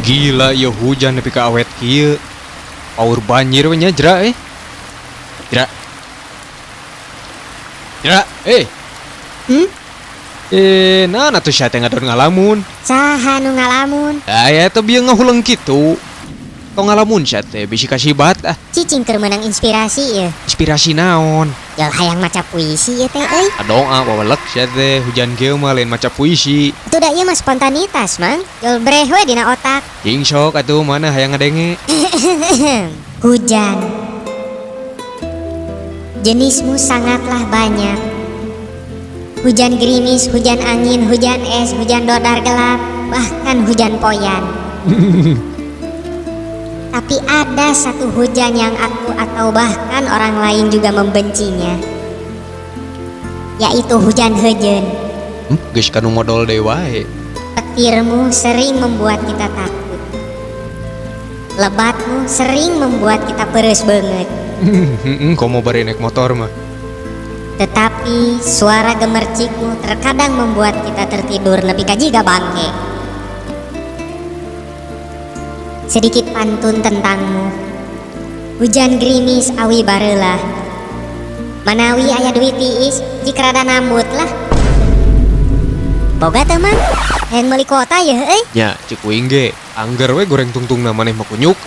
Gila ya hujan nepi ka awet kieu. Aur banjir we nya Jra Jra. Jra, nah atuh sia teh ngadon ngalamun. Saha nu ngalamun? Aya teh bieu ngahuleung kitu. Tong ngalamun sia teh bisi kasibat Cicing keur meunang inspirasi ya. Inspirasi naon? Jol hayang maca puisi ya teh euy. Adoa wawelek sia teh hujan kieu mah lain maca puisi. Itu da ieu mah spontanitas, Mang. Jol breh we dina otak. Jeung sok atuh mana hayang ngadenge. Hujan. Jenismu sangatlah banyak. Hujan gerimis, hujan angin, hujan es, hujan dodar gelap, bahkan hujan poyan. Tapi ada satu hujan yang aku atau bahkan orang lain juga membencinya, yaitu hujan hejeun. Geus kanu modal deui wae. Petirmu sering membuat kita takut. Lebatmu sering membuat kita peres banget. Komo bari naik motor mah. Tetapi suara gemercikmu terkadang membuat kita tertidur nepi ka jiga bangke. Sedikit pantun tentangmu. Hujan gerimis awi bareula. Manawi aya duit tiis, jika rada nambut lah. Boga teh Mang, hayang meuli kuota ya euy. Nya cik uing ge, anggar we goreng tungtungna maneh mah kunyuk